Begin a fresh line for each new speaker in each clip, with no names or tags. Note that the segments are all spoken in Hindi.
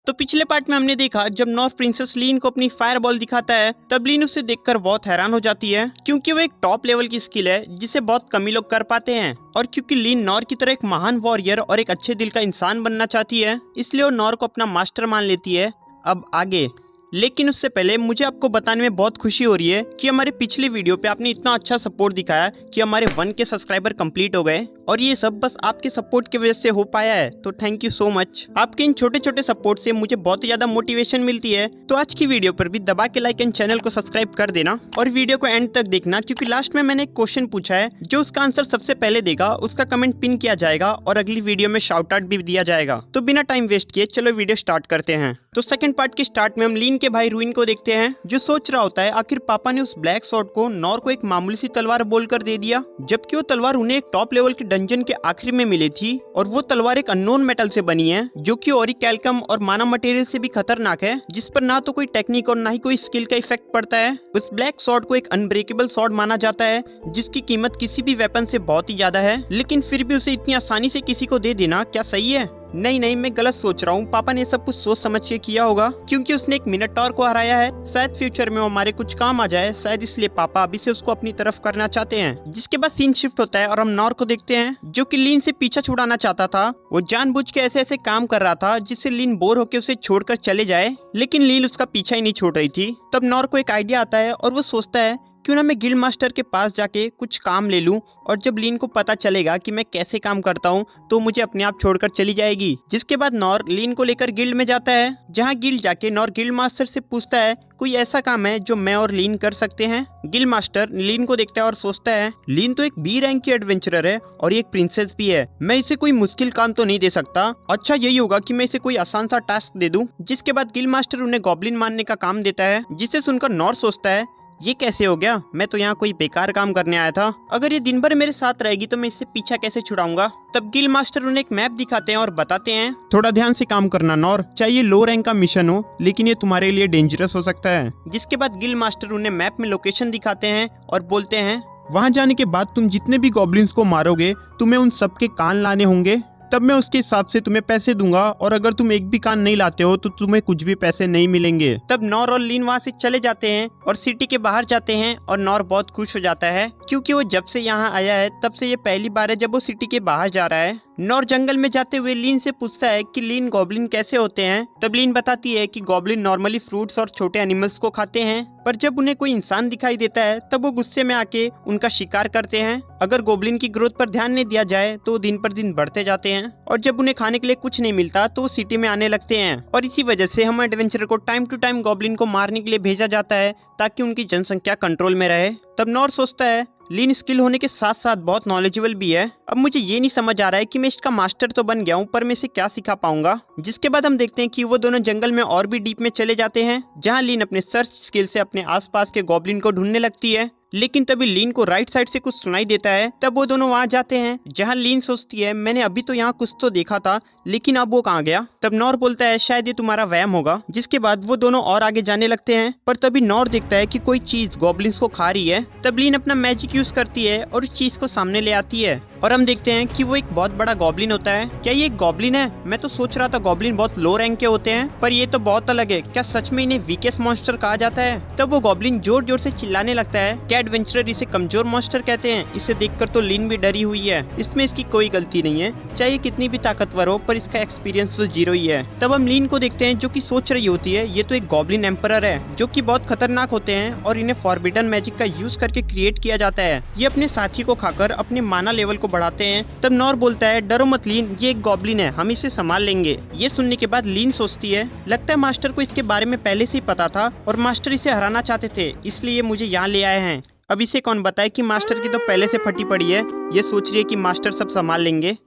तो पिछले पार्ट में हमने देखा जब नॉर्थ प्रिंसेस लीन को अपनी फायर बॉल दिखाता है तब लीन उसे देखकर बहुत हैरान हो जाती है क्योंकि वो एक टॉप लेवल की स्किल है जिसे बहुत कम ही लोग कर पाते हैं। और क्योंकि लीन नॉर की तरह एक महान वॉरियर और एक अच्छे दिल का इंसान बनना चाहती है इसलिए वो नॉर को अपना मास्टर मान लेती है। अब आगे, लेकिन उससे पहले मुझे आपको बताने में बहुत खुशी हो रही है कि हमारे पिछले वीडियो पे आपने इतना अच्छा सपोर्ट दिखाया कि हमारे 1K सब्सक्राइबर कंप्लीट हो गए और ये सब बस आपके सपोर्ट की वजह से हो पाया है। तो थैंक यू सो मच। आपके इन छोटे छोटे सपोर्ट से मुझे बहुत ही ज्यादा मोटिवेशन मिलती है। तो आज की वीडियो पर भी दबा के लाइक एंड चैनल को सब्सक्राइब कर देना और वीडियो को एंड तक देखना क्योंकि लास्ट में मैंने एक क्वेश्चन पूछा है, जो उसका आंसर सबसे पहले देगा उसका कमेंट पिन किया जाएगा और अगली वीडियो में शाउट आउट भी दिया जाएगा। तो बिना टाइम वेस्ट किए चलो वीडियो स्टार्ट करते हैं। तो सेकंड पार्ट के स्टार्ट में हम लीन के भाई रूइन को देखते हैं जो सोच रहा होता है आखिर पापा ने उस ब्लैक सॉर्ड को नॉर को एक मामूली सी तलवार बोलकर दे दिया, जबकि वो तलवार उन्हें एक टॉप लेवल के डंजन के आखिर में मिली थी और वो तलवार एक अननोन मेटल से बनी है जो कि ऑरिकैल्कम और माना मटेरियल से भी खतरनाक है, जिस पर ना तो कोई टेक्निक और ना ही कोई स्किल का इफेक्ट पड़ता है। उस ब्लैक सॉर्ड को एक अनब्रेकेबल सॉर्ड माना जाता है जिसकी कीमत किसी भी वेपन से बहुत ही ज्यादा है, लेकिन फिर भी उसे इतनी आसानी से किसी को दे देना क्या सही है? नहीं, मैं गलत सोच रहा हूँ। पापा ने सब कुछ सोच समझ के किया होगा क्योंकि उसने एक मिनटॉर को हराया है। शायद फ्यूचर में वो हमारे कुछ काम आ जाए, शायद इसलिए पापा अभी से उसको अपनी तरफ करना चाहते हैं। जिसके बाद सीन शिफ्ट होता है और हम नॉर को देखते हैं जो कि लीन से पीछा छुड़ाना चाहता था। वो जानबूझ के ऐसे ऐसे काम कर रहा था जिससे लीन बोर होकर उसे छोड़कर चले जाए, लेकिन लीन उसका पीछा ही नहीं छोड़ रही थी। तब नॉर को एक आइडिया आता है और वो सोचता है क्यों ना मैं गिल्ड मास्टर के पास जाके कुछ काम ले लूं और जब लीन को पता चलेगा कि मैं कैसे काम करता हूं तो मुझे अपने आप छोड़कर चली जाएगी। जिसके बाद नॉर लीन को लेकर गिल्ड में जाता है, जहां गिल्ड जाके नॉर गिल्ड मास्टर से पूछता है कोई ऐसा काम है जो मैं और लीन कर सकते हैं। गिल्ड मास्टर लीन को देखता है और सोचता है लीन तो एक बी रैंक की एडवेंचरर है और एक प्रिंसेस भी है, मैं इसे कोई मुश्किल काम तो नहीं दे सकता। अच्छा यही होगा कि मैं इसे कोई आसान सा टास्क दे दूं। जिसके बाद गिल्ड मास्टर उन्हें गॉब्लिन मारने का काम देता है, जिसे सुनकर नॉर सोचता है ये कैसे हो गया, मैं तो यहाँ कोई बेकार काम करने आया था। अगर ये दिन भर मेरे साथ रहेगी तो मैं इससे पीछा कैसे छुड़ाऊंगा। तब गिल्ड मास्टर उन्हें एक मैप दिखाते हैं और बताते हैं
थोड़ा ध्यान से काम करना नॉर, चाहे ये लो रैंक का मिशन हो लेकिन ये तुम्हारे लिए डेंजरस हो सकता है।
जिसके बाद गिल्ड मास्टर उन्हें मैप में लोकेशन दिखाते हैं और बोलते हैं
वहाँ जाने के बाद तुम जितने भी गॉब्लिन्स को मारोगे तुम्हें उन सबके कान लाने होंगे, तब मैं उसके हिसाब से तुम्हें पैसे दूंगा और अगर तुम एक भी कान नहीं लाते हो तो तुम्हें कुछ भी पैसे नहीं मिलेंगे।
तब नॉर और लीन वहाँ से चले जाते हैं और सिटी के बाहर जाते हैं और नॉर बहुत खुश हो जाता है क्योंकि वो जब से यहाँ आया है तब से ये पहली बार है जब वो सिटी के बाहर जा रहा है। नॉर जंगल में जाते हुए लीन से पूछता है कि लीन गॉब्लिन कैसे होते हैं। तब लीन बताती है कि गॉब्लिन नॉर्मली फ्रूट्स और छोटे एनिमल्स को खाते हैं, पर जब उन्हें कोई इंसान दिखाई देता है तब वो गुस्से में आके उनका शिकार करते हैं। अगर गॉब्लिन की ग्रोथ पर ध्यान नहीं दिया जाए तो दिन पर दिन बढ़ते जाते हैं और जब उन्हें खाने के लिए कुछ नहीं मिलता तो वो सिटी में आने लगते हैं। और इसी वजह से हम एडवेंचरर को टाइम टू टाइम गॉब्लिन को मारने के लिए भेजा जाता है ताकि उनकी जनसंख्या कंट्रोल में रहे। तब नॉर सोचता है लीन स्किल होने के साथ साथ बहुत नॉलेजेबल भी है। अब मुझे ये नहीं समझ आ रहा है कि मैं इसका मास्टर तो बन गया हूँ पर मैं इसे क्या सिखा पाऊंगा। जिसके बाद हम देखते हैं कि वो दोनों जंगल में और भी डीप में चले जाते हैं, जहाँ लीन अपने सर्च स्किल से अपने आसपास के गॉब्लिन को ढूंढने लगती है। लेकिन तभी लीन को राइट साइड से कुछ सुनाई देता है। तब वो दोनों वहां जाते हैं जहां लीन सोचती है मैंने अभी तो यहाँ कुछ तो देखा था लेकिन अब वो कहाँ गया। तब नॉर बोलता है शायद ये तुम्हारा वहम होगा। जिसके बाद वो दोनों और आगे जाने लगते हैं, पर तभी नॉर देखता है कि कोई चीज गॉब्लिन्स को खा रही है। तब लीन अपना मैजिक यूज करती है और उस चीज को सामने ले आती है और हम देखते हैं कि वो एक बहुत बड़ा गॉब्लिन होता है। क्या ये एक गॉब्लिन है? मैं तो सोच रहा था गॉब्लिन बहुत लो रैंक के होते हैं, पर ये तो बहुत अलग है। क्या सच में इन्हें वीकेस्ट मॉन्स्टर कहा जाता है? तब वो गॉब्लिन जोर जोर से चिल्लाने लगता है क्या एडवेंचरर इसे कमजोर मॉन्स्टर कहते हैं? इसे देखकर तो लीन भी डरी हुई है। इसमें इसकी कोई गलती नहीं है, चाहे कितनी भी ताकतवर हो पर इसका एक्सपीरियंस तो जीरो ही है। तब हम लीन को देखते हैं जो कि सोच रही होती है ये तो एक गॉब्लिन एम्परर है जो कि बहुत खतरनाक होते हैं और इन्हें फॉरबिडन मैजिक का यूज करके क्रिएट किया जाता है। ये अपने साथी को खाकर अपने माना लेवल को बढ़ाते हैं। तब नॉर बोलता है डरो मत लीन, ये एक गॉब्लिन है, हम इसे संभाल लेंगे। ये सुनने के बाद लीन सोचती है लगता है मास्टर को इसके बारे में पहले से ही पता था और मास्टर इसे हराना चाहते थे, इसलिए मुझे यहाँ ले आए हैं। अब इसे कौन बताए कि मास्टर की तो पहले से फटी पड़ी है, ये सोच रही है कि मास्टर सब संभाल लेंगे।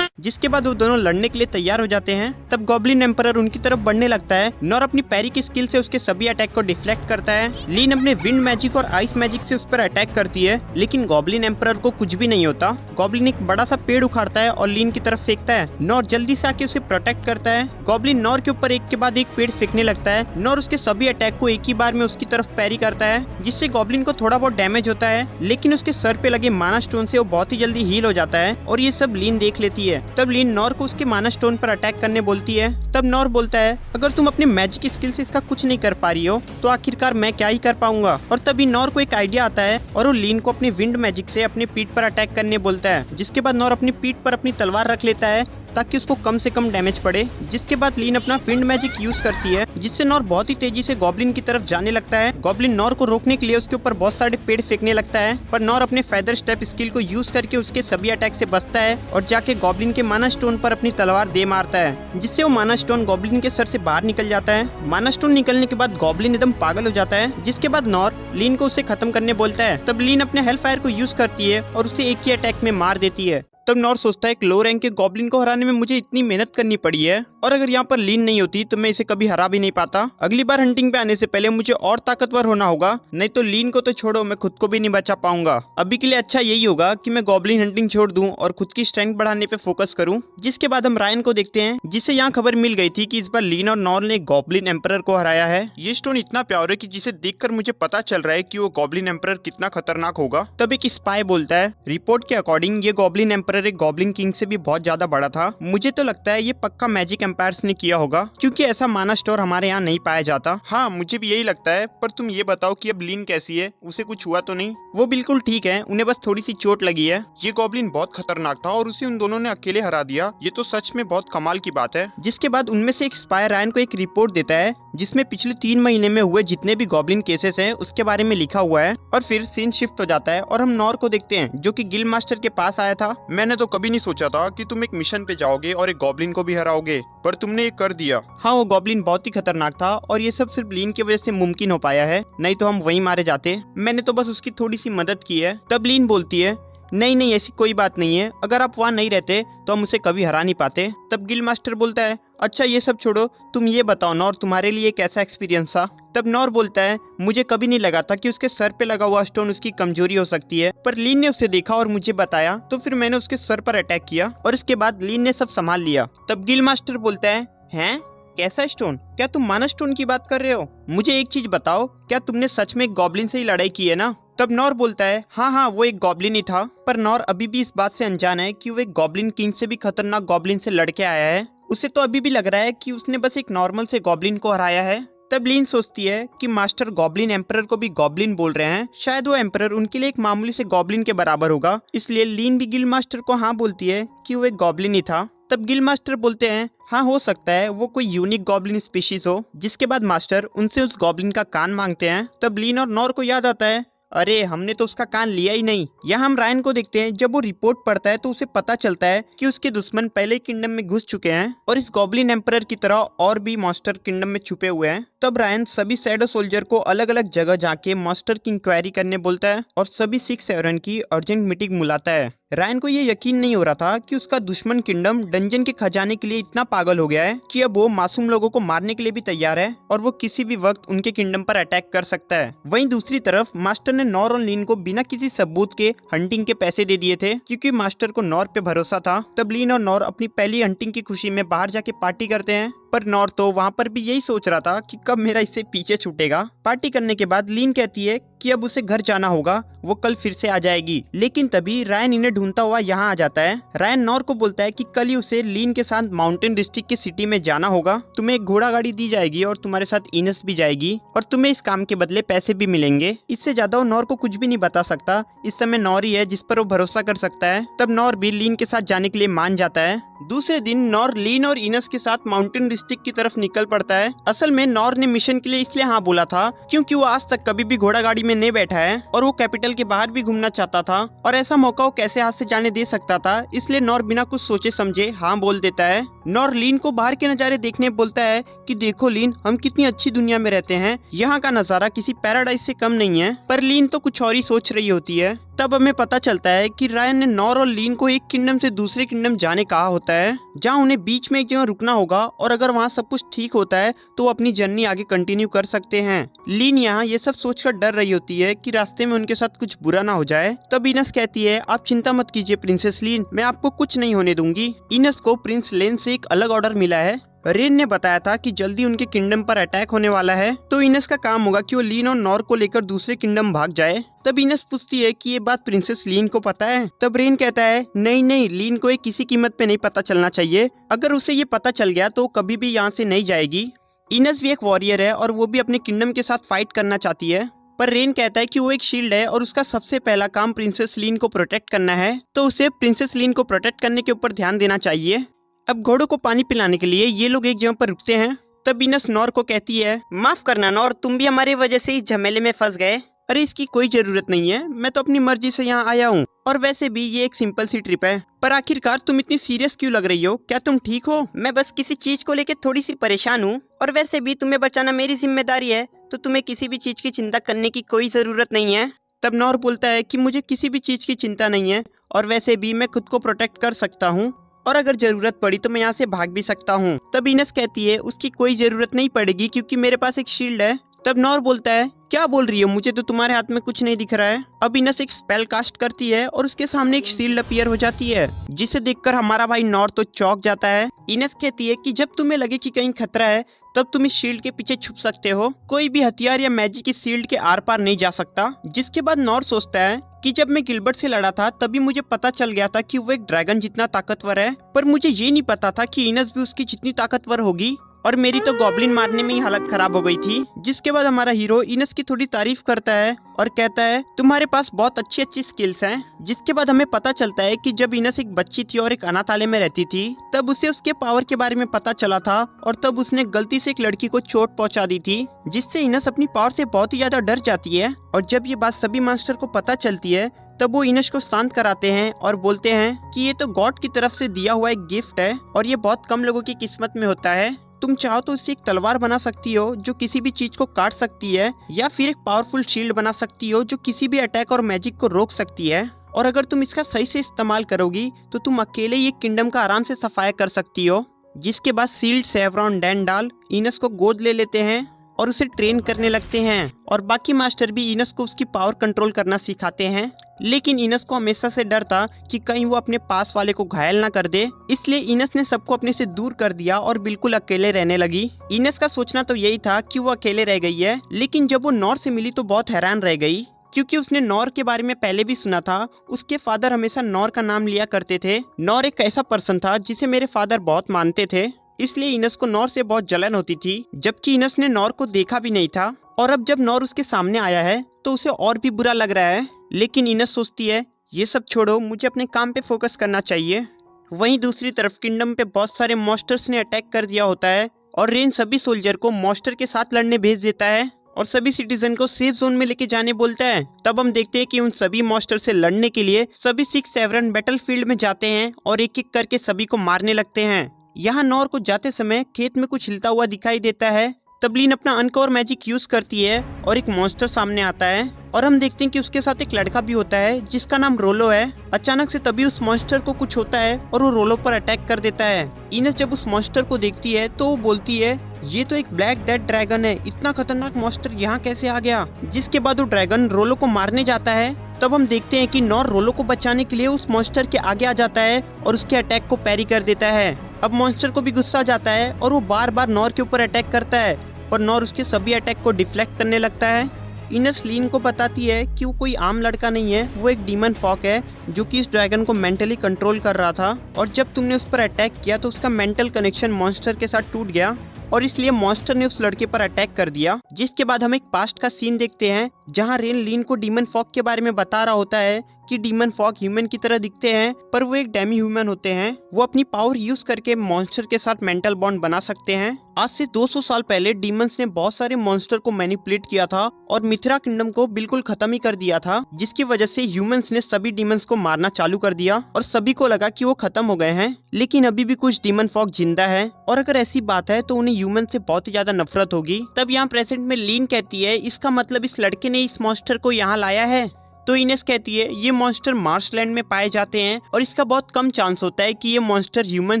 जिसके बाद वो दोनों लड़ने के लिए तैयार हो जाते हैं। तब गॉब्लिन एम्परर उनकी तरफ बढ़ने लगता है। नॉर अपनी पैरी की स्किल से उसके सभी अटैक को डिफ्लेक्ट करता है। लीन अपने विंड मैजिक और आइस मैजिक से उस पर अटैक करती है, लेकिन गॉब्लिन एम्परर को कुछ भी नहीं होता। गॉब्लिन एक बड़ा सा पेड़ उखाड़ता है और लीन की तरफ फेंकता है। नॉर जल्दी से आके उसे प्रोटेक्ट करता है। गॉब्लिन नॉर के ऊपर एक के बाद एक पेड़ फेंकने लगता है। नॉर उसके सभी अटैक को एक ही बार में उसकी तरफ पैरी करता है, जिससे गॉब्लिन को थोड़ा बहुत डैमेज होता है, लेकिन उसके सर पे लगे माना स्टोन से वो बहुत ही जल्दी हील हो जाता है। और ये सब लीन देख लेती देती है। तब लीन नॉर को उसके माना स्टोन पर अटैक करने बोलती है। तब नॉर बोलता है अगर तुम अपने मैजिक स्किल से इसका कुछ नहीं कर पा रही हो तो आखिरकार मैं क्या ही कर पाऊंगा। और तभी नॉर को एक आइडिया आता है और वो लीन को अपने विंड मैजिक से अपने पीठ पर अटैक करने बोलता है। जिसके बाद नॉर अपनी पीठ पर अपनी तलवार रख लेता है ताकि उसको कम से कम डैमेज पड़े। जिसके बाद लीन अपना विंड मैजिक यूज करती है जिससे नॉर बहुत ही तेजी से गॉब्लिन की तरफ जाने लगता है। गॉब्लिन नॉर को रोकने के लिए उसके ऊपर बहुत सारे पेड़ फेंकने लगता है, पर नॉर अपने फेदर स्टेप स्किल को यूज करके उसके सभी अटैक से बचता है और जाके गॉब्लिन के माना स्टोन पर अपनी तलवार दे मारता है, जिससे वो माना स्टोन गॉब्लिन के सर से बाहर निकल जाता है। माना स्टोन निकलने के बाद गॉब्लिन एकदम पागल हो जाता है। जिसके बाद नॉर लीन को उसे खत्म करने बोलता है। तब लीन अपने हेल फायर को यूज करती है और उसे एक ही अटैक में मार देती है। तब नॉर सोचता है एक लो रैंक के गॉब्लिन को हराने में मुझे इतनी मेहनत करनी पड़ी है और अगर यहाँ पर लीन नहीं होती तो मैं इसे कभी हरा भी नहीं पाता। अगली बार हंटिंग पे आने से पहले मुझे और ताकतवर होना होगा, नहीं तो लीन को तो छोड़ो मैं खुद को भी नहीं बचा पाऊंगा। अभी के लिए अच्छा यही होगा कि मैं गॉब्लिन हंटिंग छोड़ दूं और खुद की स्ट्रेंथ बढ़ाने पे फोकस करूं। जिसके बाद हम रायन को देखते हैं जिससे यहाँ खबर मिल गई थी कि इस बार लीन और नॉर ने गॉब्लिन एम्परर को हराया है।
ये स्टोन इतना प्यारा है कि जिसे देखकर मुझे पता चल रहा है कि वो गॉब्लिन एम्परर कितना खतरनाक होगा।
तब एक स्पाई बोलता है रिपोर्ट के अकॉर्डिंग ये गॉब्लिन एम्परर एक गॉब्लिन किंग से भी बहुत ज्यादा बड़ा था। मुझे तो लगता है ये पक्का मैजिक एम्पायर्स ने किया होगा क्योंकि ऐसा माना स्टोर हमारे यहाँ नहीं पाया जाता।
हाँ मुझे भी यही लगता है, पर तुम ये बताओ कि अब लीन कैसी है, उसे कुछ हुआ तो नहीं?
वो बिल्कुल ठीक है, उन्हें बस थोड़ी सी चोट लगी है।
ये गॉब्लिन बहुत खतरनाक था और उसे उन दोनों ने अकेले हरा दिया, ये तो सच में बहुत कमाल की बात है।
जिसके बाद उनमें से एक स्पाई रायन को एक रिपोर्ट देता है जिसमें पिछले 3 महीने में हुए जितने भी गॉब्लिन केसेस हैं उसके बारे में लिखा हुआ है। और फिर सीन शिफ्ट हो जाता है और हम नॉर को देखते हैं जो कि गिल्ड मास्टर के पास आया था।
मैंने तो कभी नहीं सोचा था कि तुम एक मिशन पे जाओगे और एक गॉब्लिन को भी हराओगे, पर तुमने ये कर दिया।
हाँ वो गॉब्लिन बहुत ही खतरनाक था और ये सब सिर्फ लीन की वजह से मुमकिन हो पाया है, नहीं तो हम वहीं मारे जाते। मैंने तो बस उसकी थोड़ी सी मदद की है। तब लीन बोलती है नहीं ऐसी कोई बात नहीं है, अगर आप वहाँ नहीं रहते तो हम उसे कभी हरा नहीं पाते। तब गिल्ड मास्टर बोलता है अच्छा ये सब छोड़ो, तुम ये बताओ नॉर तुम्हारे लिए कैसा एक्सपीरियंस था। तब नॉर बोलता है मुझे कभी नहीं लगा था कि उसके सर पे लगा हुआ स्टोन उसकी कमजोरी हो सकती है, पर लीन ने उसे देखा और मुझे बताया तो फिर मैंने उसके सर पर अटैक किया और इसके बाद लीन ने सब संभाल लिया। तब गिल्ड मास्टर बोलता है हैं कैसा स्टोन? क्या तुम माना स्टोन की बात कर रहे हो? मुझे एक चीज बताओ, क्या तुमने सच में एक गॉब्लिन से ही लड़ाई की है ना? तब नॉर बोलता है हाँ वो एक गॉब्लिन ही था, पर नॉर अभी भी इस बात से अनजान है कि वो एक गॉब्लिन किंग से भी खतरनाक गॉब्लिन से लड़के आया है। उसे तो अभी भी लग रहा है कि उसने बस एक नॉर्मल से गॉब्लिन को हराया है। तब लीन सोचती है कि मास्टर गॉब्लिन एम्परर को भी गॉब्लिन बोल रहे हैं, शायद वो एम्परर उनके लिए एक मामूली से गॉब्लिन के बराबर होगा, इसलिए लीन भी गिल्ड मास्टर को हाँ बोलती है कि वो एक गॉब्लिन ही था। तब गिल्ड मास्टर बोलते हैं हाँ हो सकता है वो कोई यूनिक गॉब्लिन स्पीशीज हो। जिसके बाद मास्टर उनसे उस गॉब्लिन का कान मांगते हैं। तब लीन और नॉर को याद आता है अरे हमने तो उसका कान लिया ही नहीं। यहाँ हम रायन को देखते हैं, जब वो रिपोर्ट पढ़ता है तो उसे पता चलता है कि उसके दुश्मन पहले किंगडम में घुस चुके हैं और इस गॉब्लिन एम्परर की तरह और भी मास्टर किंगडम में छुपे हुए हैं। तब रायन सभी शैडो सोल्जर को अलग अलग जगह जाके मास्टर की इंक्वायरी करने बोलता है और सभी 6 सेवरन की अर्जेंट मीटिंग बुलाता है। रायन को ये यकीन नहीं हो रहा था कि उसका दुश्मन किंगडम डंजन के खजाने के लिए इतना पागल हो गया है कि अब वो मासूम लोगों को मारने के लिए भी तैयार है और वो किसी भी वक्त उनके किंगडम पर अटैक कर सकता है। वहीं दूसरी तरफ मास्टर ने नॉर और लीन को बिना किसी सबूत के हंटिंग के पैसे दे दिए थे क्योंकि मास्टर को नॉर पे भरोसा था। तब लीन और नॉर अपनी पहली हंटिंग की खुशी में बाहर जाके पार्टी करते हैं, पर नॉर तो वहाँ पर भी यही सोच रहा था कि कब मेरा इससे पीछे छूटेगा। पार्टी करने के बाद लीन कहती है कि अब उसे घर जाना होगा, वो कल फिर से आ जाएगी। लेकिन तभी रायन इन्हें ढूंढता हुआ यहाँ आ जाता है। रायन नॉर को बोलता है कि कल ही उसे लीन के साथ माउंटेन डिस्ट्रिक्ट की सिटी में जाना होगा, तुम्हें एक घोड़ा गाड़ी दी जाएगी और तुम्हारे साथ इनस भी जाएगी और तुम्हें इस काम के बदले पैसे भी मिलेंगे। इससे ज्यादा वो नॉर को कुछ भी नहीं बता सकता। इस समय नॉर ही है जिस पर वो भरोसा कर सकता है। तब नॉर भी लीन के साथ जाने के लिए मान जाता है। दूसरे दिन नॉर लीन और इनस के साथ माउंटेन डिस्ट्रिक्ट की तरफ निकल पड़ता है। असल में नॉर ने मिशन के लिए इसलिए हाँ बोला था क्योंकि वो आज तक कभी भी घोड़ा गाड़ी में नहीं बैठा है और वो कैपिटल के बाहर भी घूमना चाहता था और ऐसा मौका वो कैसे हाथ से जाने दे सकता था, इसलिए नॉर बिना कुछ सोचे समझे हाँ बोल देता है। नॉर लीन को बाहर के नज़ारे देखने बोलता है कि देखो लीन, हम कितनी अच्छी दुनिया में रहते हैं, यहाँ का नज़ारा किसी पैराडाइज से कम नहीं है। पर लीन तो कुछ और ही सोच रही होती है। तब हमें पता चलता है कि रायन ने नॉर और लीन को एक किंगडम से दूसरे किंगडम जाने कहा होता है, जहाँ उन्हें बीच में एक जगह रुकना होगा और अगर वहाँ सब कुछ ठीक होता है तो वो अपनी जर्नी आगे कंटिन्यू कर सकते हैं। लीन यहाँ ये सब सोचकर डर रही होती है कि रास्ते में उनके साथ कुछ बुरा ना हो जाए। तब इनस कहती है आप चिंता मत कीजिए प्रिंसेस लीन, मैं आपको कुछ नहीं होने दूंगी। इनस को प्रिंस लेन से एक अलग ऑर्डर मिला है। रेन ने बताया था कि जल्दी उनके किंगडम पर अटैक होने वाला है, तो इनस का काम होगा कि वो लीन और नॉर को लेकर दूसरे किंगडम भाग जाए। तब इनस पूछती है कि ये बात प्रिंसेस लीन को पता है। तब रेन कहता है नहीं नहीं, लीन को ये किसी कीमत पे नहीं पता चलना चाहिए। अगर उसे ये पता चल गया तो कभी भी यहाँ से नहीं जाएगी। इनस भी एक वॉरियर है और वो भी अपने किंगडम के साथ फाइट करना चाहती है, पर रेन कहता है कि वो एक शील्ड है और उसका सबसे पहला काम प्रिंसेस लीन को प्रोटेक्ट करना है, तो उसे प्रिंसेस लीन को प्रोटेक्ट करने के ऊपर ध्यान देना चाहिए। अब घोड़ों को पानी पिलाने के लिए ये लोग एक जगह पर रुकते हैं। तब इनस नॉर को कहती है माफ करना नॉर, तुम भी हमारी वजह से इस झमेले में फंस गए। अरे इसकी कोई जरूरत नहीं है, मैं तो अपनी मर्जी से यहाँ आया हूँ, और वैसे भी ये एक सिंपल सी ट्रिप है। पर आखिरकार तुम इतनी सीरियस क्यों लग रही हो, क्या तुम ठीक हो? मैं बस किसी चीज को लेकर थोड़ी सी परेशान हूँ, और वैसे भी तुम्हें बचाना मेरी जिम्मेदारी है, तो तुम्हें किसी भी चीज की चिंता करने की कोई जरूरत नहीं है। तब नॉर बोलता है कि मुझे किसी भी चीज की चिंता नहीं है, और वैसे भी मैं खुद को प्रोटेक्ट कर सकता हूँ, और अगर जरूरत पड़ी तो मैं यहाँ से भाग भी सकता हूँ। तब इनस कहती है उसकी कोई जरूरत नहीं पड़ेगी क्योंकि मेरे पास एक शील्ड है। तब नॉर बोलता है क्या बोल रही हो, मुझे तो तुम्हारे हाथ में कुछ नहीं दिख रहा है। अब इनस एक स्पेल कास्ट करती है और उसके सामने एक शील्ड अपीयर हो जाती है, जिसे देखकर हमारा भाई नॉर तो चौंक जाता है। इनस कहती है कि जब तुम्हें लगे कि कहीं खतरा है तब तुम इस शील्ड के पीछे छुप सकते हो, कोई भी हथियार या मैजिक इस शील्ड के आर पार नहीं जा सकता। जिसके बाद नॉर सोचता है कि जब मैं गिलबर्ट से लड़ा था तभी मुझे पता चल गया था कि वो एक ड्रैगन जितना ताकतवर है, पर मुझे ये नहीं पता था कि इनस भी उसकी जितनी ताकतवर होगी, और मेरी तो गॉब्लिन मारने में ही हालत खराब हो गई थी। जिसके बाद हमारा हीरो इनस की थोड़ी तारीफ करता है और कहता है तुम्हारे पास बहुत अच्छी अच्छी स्किल्स हैं। जिसके बाद हमें पता चलता है कि जब इनस एक बच्ची थी और एक अनाथालय में रहती थी तब उसे उसके पावर के बारे में पता चला था, और तब उसने गलती से एक लड़की को चोट पहुंचा दी थी, जिससे इनस अपनी पावर से बहुत ही ज्यादा डर जाती है। और जब ये बात सभी मास्टर को पता चलती है तब वो इनस को शांत कराते हैं और बोलते हैं कि ये तो गॉड की तरफ से दिया हुआ एक गिफ्ट है और ये बहुत कम लोगों की किस्मत में होता है। तुम चाहो तो इससे एक तलवार बना सकती हो जो किसी भी चीज को काट सकती है, या फिर एक पावरफुल शील्ड बना सकती हो जो किसी भी अटैक और मैजिक को रोक सकती है। और अगर तुम इसका सही से इस्तेमाल करोगी तो तुम अकेले ये किंगडम का आराम से सफाया कर सकती हो। जिसके बाद सील्ड, सेवरॉन, डैंडाल इनस को गोद ले लेते हैं और उसे ट्रेन करने लगते हैं, और बाकी मास्टर भी इनस को उसकी पावर कंट्रोल करना सिखाते हैं। लेकिन इनस को हमेशा से डर था कि कहीं वो अपने पास वाले को घायल ना कर दे, इसलिए इनस ने सबको अपने से दूर कर दिया और बिल्कुल अकेले रहने लगी। इनस का सोचना तो यही था कि वो अकेले रह गई है, लेकिन जब वो नॉर से मिली तो बहुत हैरान रह गई, क्योंकि उसने नॉर के बारे में पहले भी सुना था। उसके फादर हमेशा नॉर का नाम लिया करते थे। नॉर एक ऐसा पर्सन था जिसे मेरे फादर बहुत मानते थे, इसलिए इनस को नॉर से बहुत जलन होती थी, जबकि इनस ने नॉर को देखा भी नहीं था। और अब जब नॉर उसके सामने आया है तो उसे और भी बुरा लग रहा है, लेकिन इनस सोचती है ये सब छोड़ो, मुझे अपने काम पे फोकस करना चाहिए। वहीं दूसरी तरफ किंगडम पे बहुत सारे मॉन्स्टर्स ने अटैक कर दिया होता है, और रेन सभी सोल्जर को मॉन्स्टर के साथ लड़ने भेज देता है और सभी सिटीजन को सेफ जोन में लेके जाने बोलता है। तब हम देखते हैं कि उन सभी मॉन्स्टर से लड़ने के लिए सभी 6 सेवरन बैटलफील्ड में जाते हैं और एक एक करके सभी को मारने लगते हैं। यहाँ नॉर को जाते समय खेत में कुछ हिलता हुआ दिखाई देता है। तब लीन अपना अनकवर मैजिक यूज करती है और एक मॉन्स्टर सामने आता है, और हम देखते हैं कि उसके साथ एक लड़का भी होता है जिसका नाम रोलो है। अचानक से तभी उस मॉन्स्टर को कुछ होता है और वो रोलो पर अटैक कर देता है। इनस जब उस मॉन्स्टर को देखती है तो वो बोलती है ये तो एक ब्लैक डेथ ड्रैगन है, इतना खतरनाक मॉन्स्टर यहाँ कैसे आ गया। जिसके बाद वो ड्रैगन रोलो को मारने जाता है। तब हम देखते हैं कि नॉर रोलो को बचाने के लिए उस मॉन्स्टर के आगे आ जाता है और उसके अटैक को पैरी कर देता है। अब मॉन्स्टर को भी गुस्सा जाता है और वो बार बार नॉर के ऊपर अटैक करता है, और नॉर उसके सभी अटैक को डिफ्लेक्ट करने लगता है। इनस लीन को बताती है कि वो कोई आम लड़का नहीं है, वो एक डीमन फॉक है जो कि इस ड्रैगन को मेंटली कंट्रोल कर रहा था, और जब तुमने उस पर अटैक किया तो उसका मेंटल कनेक्शन मॉन्स्टर के साथ टूट गया, और इसलिए मॉन्स्टर ने उस लड़के पर अटैक कर दिया। जिसके बाद हम एक पास्ट का सीन देखते हैं जहां रेन लीन को डीमन फॉक के बारे में बता रहा होता है कि डीमन फॉक ह्यूमन की तरह दिखते हैं, पर वो एक डेमी ह्यूमन होते हैं। वो अपनी पावर यूज करके मॉन्स्टर के साथ मेंटल बॉन्ड बना सकते हैं। आज से 200 साल पहले डीमंस ने बहुत सारे मॉन्स्टर को मैनिपुलेट किया था और मिथिरा किंगडम को बिल्कुल खत्म ही कर दिया था, जिसकी वजह से ह्यूमंस ने सभी डीमंस को मारना चालू कर दिया और सभी को लगा कि वो खत्म हो गए हैं। लेकिन अभी भी कुछ डीमन फॉक जिंदा है, और अगर ऐसी बात है तो उन्हें ह्यूमन से बहुत ही ज्यादा नफरत होगी। तब यहाँ प्रेजेंट में लीन कहती है इसका मतलब इस लड़के ने इस मॉन्स्टर को यहाँ लाया है। तो इनेस कहती है ये मॉन्स्टर मार्शलैंड में पाए जाते हैं और इसका बहुत कम चांस होता है कि ये मॉन्स्टर ह्यूमन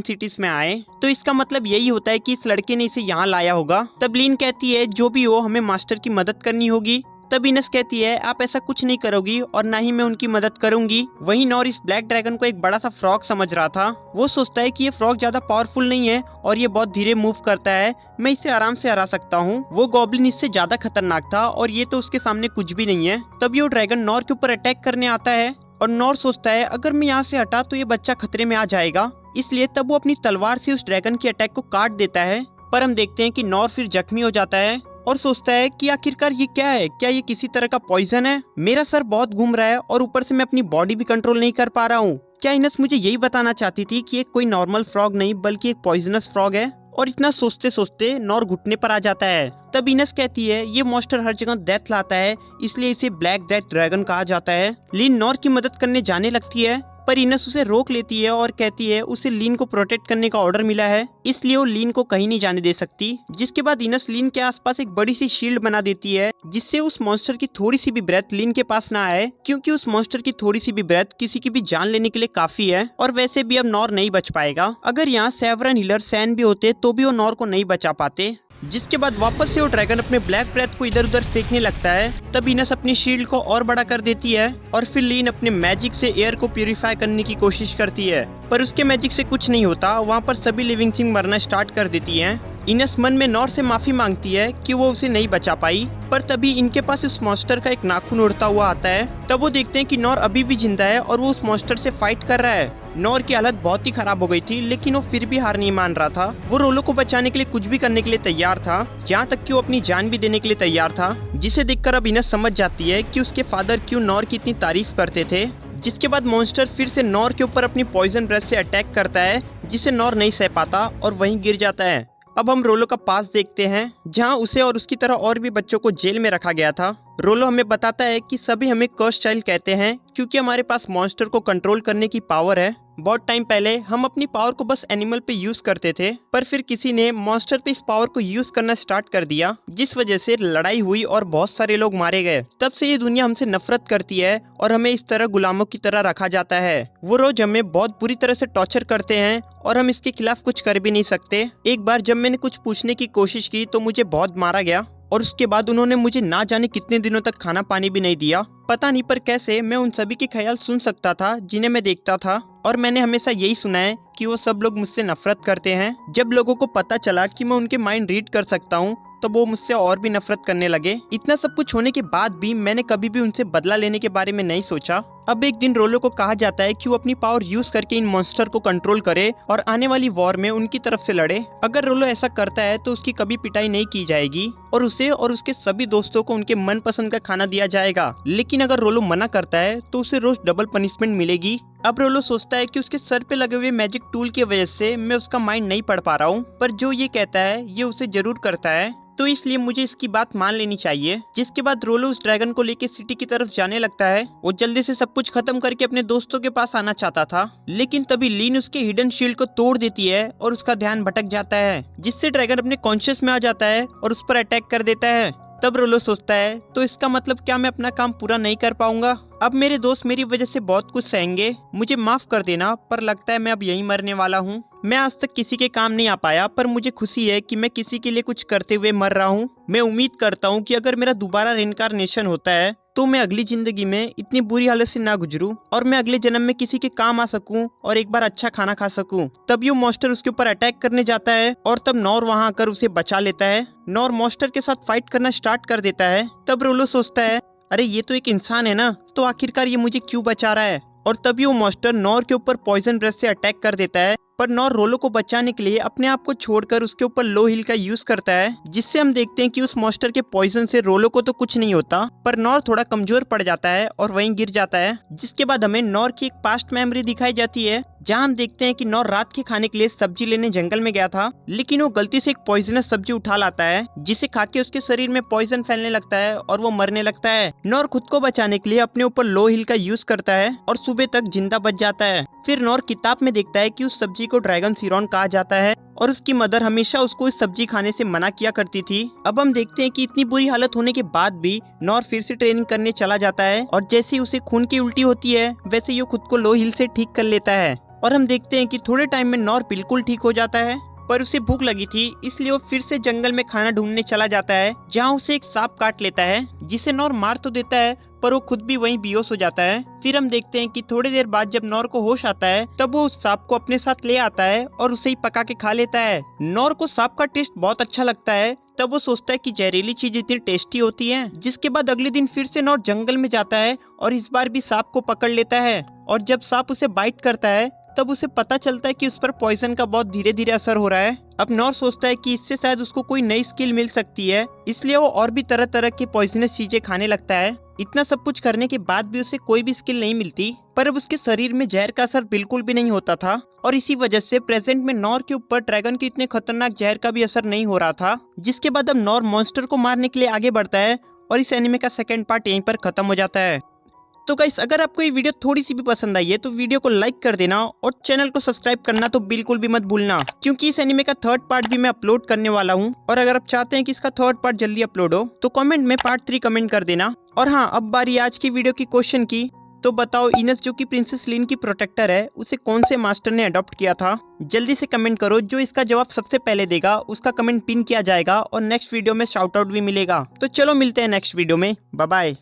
सिटीज में आए, तो इसका मतलब यही होता है कि इस लड़के ने इसे यहाँ लाया होगा। तब लीन कहती है जो भी हो हमें मास्टर की मदद करनी होगी। तब इनस कहती है आप ऐसा कुछ नहीं करोगी और ना ही मैं उनकी मदद करूंगी। वहीं नॉर इस ब्लैक ड्रैगन को एक बड़ा सा फ्रॉग समझ रहा था। वो सोचता है कि ये फ्रॉग ज्यादा पावरफुल नहीं है और ये बहुत धीरे मूव करता है, मैं इसे आराम से हरा सकता हूँ। वो गॉब्लिन इससे ज्यादा खतरनाक था और ये तो उसके सामने कुछ भी नहीं है। तभी वो ड्रैगन नॉर के ऊपर अटैक करने आता है और नॉर सोचता है अगर मैं यहाँ से हटा तो ये बच्चा खतरे में आ जाएगा, इसलिए तब वो अपनी तलवार से उस ड्रैगन के अटैक को काट देता है। पर हम देखते हैं कि नॉर फिर जख्मी हो जाता है और सोचता है कि आखिरकार ये क्या है, क्या ये किसी तरह का पॉइजन है? मेरा सर बहुत घूम रहा है और ऊपर से मैं अपनी बॉडी भी कंट्रोल नहीं कर पा रहा हूँ। क्या इनस मुझे यही बताना चाहती थी कि ये कोई नॉर्मल फ्रॉग नहीं बल्कि एक पॉइजनस फ्रॉग है? और इतना सोचते सोचते नॉर घुटने पर आ जाता है। तब इनस कहती है ये मॉन्स्टर हर जगह डेथ लाता है, इसलिए इसे ब्लैक डेथ ड्रैगन कहा जाता है। लिन नॉर की मदद करने जाने लगती है पर इनस उसे रोक लेती है और कहती है उसे लीन को प्रोटेक्ट करने का ऑर्डर मिला है, इसलिए वो लीन को कहीं नहीं जाने दे सकती। जिसके बाद इनस लीन के आसपास एक बड़ी सी शील्ड बना देती है जिससे उस मॉन्स्टर की थोड़ी सी भी ब्रेथ लीन के पास ना आए, क्योंकि उस मॉन्स्टर की थोड़ी सी भी ब्रेथ किसी की भी जान लेने के लिए काफी है। और वैसे भी अब नॉर नहीं बच पाएगा। अगर यहाँ सेवरन, हिलर, सैन भी होते तो भी वो नॉर को नहीं बचा पाते। जिसके बाद वापस से वो ड्रैगन अपने ब्लैक ब्रेथ को इधर उधर फेंकने लगता है। तब इनस अपनी शील्ड को और बड़ा कर देती है और फिर लीन अपने मैजिक से एयर को प्यूरिफाई करने की कोशिश करती है, पर उसके मैजिक से कुछ नहीं होता। वहाँ पर सभी लिविंग थिंग मरना स्टार्ट कर देती हैं। इनस मन में नॉर से माफी मांगती है कि वो उसे नहीं बचा पाई, पर तभी इनके पास उस मॉन्स्टर का एक नाखून उड़ता हुआ आता है। तब वो देखते हैं कि नॉर अभी भी जिंदा है और वो उस मॉन्स्टर से फाइट कर रहा है। नॉर की हालत बहुत ही खराब हो गई थी, लेकिन वो फिर भी हार नहीं मान रहा था। वो रोलो को बचाने के लिए कुछ भी करने के लिए तैयार था, यहाँ तक कि वो अपनी जान भी देने के लिए तैयार था। जिसे देखकर अब इनस समझ जाती है कि उसके फादर क्यों नॉर की इतनी तारीफ करते थे। जिसके बाद मॉन्स्टर फिर से नॉर के ऊपर अपनी पॉइजन ब्रेथ से अटैक करता है, जिसे नॉर नहीं सह पाता और वहीं गिर जाता है। अब हम रोलो का पास देखते हैं जहां उसे और उसकी तरह और भी बच्चों को जेल में रखा गया था। रोलो हमें बताता है कि सभी हमें कर्स चाइल्ड कहते हैं क्योंकि हमारे पास मॉन्स्टर को कंट्रोल करने की पावर है। बहुत टाइम पहले हम अपनी पावर को बस एनिमल पे यूज करते थे, पर फिर किसी ने मॉन्स्टर पे इस पावर को यूज करना स्टार्ट कर दिया, जिस वजह से लड़ाई हुई और बहुत सारे लोग मारे गए। तब से ये दुनिया हमसे नफरत करती है और हमें इस तरह गुलामों की तरह रखा जाता है। वो रोज हमें बहुत बुरी तरह से टॉर्चर करते हैं और हम इसके खिलाफ कुछ कर भी नहीं सकते। एक बार जब मैंने कुछ पूछने की कोशिश की तो मुझे बहुत मारा गया और उसके बाद उन्होंने मुझे ना जाने कितने दिनों तक खाना पानी भी नहीं दिया। पता नहीं पर कैसे मैं उन सभी के ख्याल सुन सकता था जिन्हें मैं देखता था, और मैंने हमेशा यही सुना है कि वो सब लोग मुझसे नफरत करते हैं। जब लोगों को पता चला कि मैं उनके माइंड रीड कर सकता हूँ तो वो मुझसे और भी नफरत करने लगे। इतना सब कुछ होने के बाद भी मैंने कभी भी उनसे बदला लेने के बारे में नहीं सोचा। अब एक दिन रोलो को कहा जाता है कि वो अपनी पावर यूज करके इन मॉन्स्टर को कंट्रोल करे और आने वाली वॉर में उनकी तरफ से लड़े। अगर रोलो ऐसा करता है तो उसकी कभी पिटाई नहीं की जाएगी और उसे और उसके सभी दोस्तों को उनके मनपसंद का खाना दिया जाएगा। लेकिन अगर रोलो मना करता है तो उसे रोज डबल पनिशमेंट मिलेगी। अब रोलो सोचता है कि उसके सर पे लगे हुए मैजिक टूल की वजह से मैं उसका माइंड नहीं पढ़ पा रहा हूँ, पर जो ये कहता है ये उसे जरूर करता है, तो इसलिए मुझे इसकी बात मान लेनी चाहिए। जिसके बाद रोलो उस ड्रैगन को लेके सिटी की तरफ जाने लगता है। वो जल्दी से सब कुछ खत्म करके अपने दोस्तों के पास आना चाहता था, लेकिन तभी लीन उसके हिडन शील्ड को तोड़ देती है और उसका ध्यान भटक जाता है, जिससे ड्रैगन अपने कॉन्शियस में आ जाता है और उस पर अटैक कर देता है। तब रोलो सोचता है तो इसका मतलब क्या मैं अपना काम पूरा नहीं कर पाऊंगा? अब मेरे दोस्त मेरी वजह से बहुत कुछ सहेंगे, मुझे माफ कर देना, पर लगता है मैं अब यहीं मरने वाला हूँ। मैं आज तक किसी के काम नहीं आ पाया, पर मुझे खुशी है कि मैं किसी के लिए कुछ करते हुए मर रहा हूँ। मैं उम्मीद करता हूँ कि अगर मेरा दोबारा रिइंकार्नेशन होता है तो मैं अगली जिंदगी में इतनी बुरी हालत से ना गुजरूं और मैं अगले जन्म में किसी के काम आ सकूं और एक बार अच्छा खाना खा सकूं। तब ये मॉन्स्टर उसके ऊपर अटैक करने जाता है और तब नॉर वहां आकर उसे बचा लेता है। नॉर मॉन्स्टर के साथ फाइट करना स्टार्ट कर देता है। तब रोलो सोचता है अरे ये तो एक इंसान है ना, तो आखिरकार ये मुझे क्यों बचा रहा है? और तभी वो मॉन्स्टर नॉर के ऊपर पॉइजन ब्रेथ से अटैक कर देता है, पर नॉर रोलो को बचाने के लिए अपने आप को छोड़कर उसके ऊपर लो हिल का यूज करता है, जिससे हम देखते हैं कि उस मॉन्स्टर के पॉइजन से रोलो को तो कुछ नहीं होता, पर नॉर थोड़ा कमजोर पड़ जाता है और वहीं गिर जाता है। जिसके बाद हमें नॉर की एक पास्ट मेमोरी दिखाई जाती है, जहां हम देखते हैं कि नॉर रात के खाने के लिए सब्जी लेने जंगल में गया था, लेकिन वो गलती से एक पॉइजनस सब्जी उठा लाता है, जिसे खा के उसके शरीर में पॉइजन फैलने लगता है और वो मरने लगता है। नॉर खुद को बचाने के लिए अपने ऊपर लो हिल का यूज करता है और सुबह तक जिंदा बच जाता है। फिर नॉर किताब में देखता है कि उस सब्जी को ड्रैगन सिरॉन कहा जाता है और उसकी मदर हमेशा उसको इस सब्जी खाने से मना किया करती थी। अब हम देखते हैं कि इतनी बुरी हालत होने के बाद भी नॉर फिर से ट्रेनिंग करने चला जाता है और जैसे ही उसे खून की उल्टी होती है वैसे ही वो खुद को लो हिल से ठीक कर लेता है और हम देखते हैं कि थोड़े टाइम में नॉर बिल्कुल ठीक हो जाता है। पर उसे भूख लगी थी, इसलिए वो फिर से जंगल में खाना ढूंढने चला जाता है, जहाँ उसे एक सांप काट लेता है, जिसे नॉर मार तो देता है पर वो खुद भी वहीं बेहोश हो जाता है। फिर हम देखते हैं कि थोड़ी देर बाद जब नॉर को होश आता है तब वो उस सांप को अपने साथ ले आता है और उसे ही पका के खा लेता है। नॉर को सांप का टेस्ट बहुत अच्छा लगता है, तब वो सोचता है कि जहरीली चीज इतनी टेस्टी होती है। जिसके बाद अगले दिन फिर से नॉर जंगल में जाता है और इस बार भी सांप को पकड़ लेता है, और जब सांप उसे बाइट करता है तब उसे पता चलता है कि उस पर पॉइजन का बहुत धीरे धीरे असर हो रहा है। अब नॉर सोचता है कि इससे शायद उसको कोई नई स्किल मिल सकती है, इसलिए वो और भी तरह तरह की पॉइजनस चीजें खाने लगता है। इतना सब कुछ करने के बाद भी उसे कोई भी स्किल नहीं मिलती, पर अब उसके शरीर में जहर का असर बिल्कुल भी नहीं होता था, और इसी वजह से प्रेजेंट में नॉर के ऊपर ड्रैगन के इतने खतरनाक जहर का भी असर नहीं हो रहा था। जिसके बाद अब नॉर मॉन्स्टर को मारने के लिए आगे बढ़ता है, और इस एनिमे का सेकेंड पार्ट यहीं पर खत्म हो जाता है। तो गाइस, अगर आपको ये वीडियो थोड़ी सी भी पसंद आई है तो वीडियो को लाइक कर देना, और चैनल को सब्सक्राइब करना तो बिल्कुल भी मत भूलना, क्योंकि इस एनिमे का थर्ड पार्ट भी मैं अपलोड करने वाला हूँ। और अगर आप चाहते हैं कि इसका थर्ड पार्ट जल्दी अपलोड हो तो कमेंट में पार्ट 3 कमेंट कर देना। और हाँ, अब बारी आज की वीडियो की क्वेश्चन की, तो बताओ इनस जो कि प्रिंसेस लिन की प्रोटेक्टर है, उसे कौन से मास्टर ने अडॉप्ट किया था? जल्दी से कमेंट करो, जो इसका जवाब सबसे पहले देगा उसका कमेंट पिन किया जाएगा और नेक्स्ट वीडियो में शाउट आउट भी मिलेगा। तो चलो मिलते हैं नेक्स्ट वीडियो में, बाय बाय।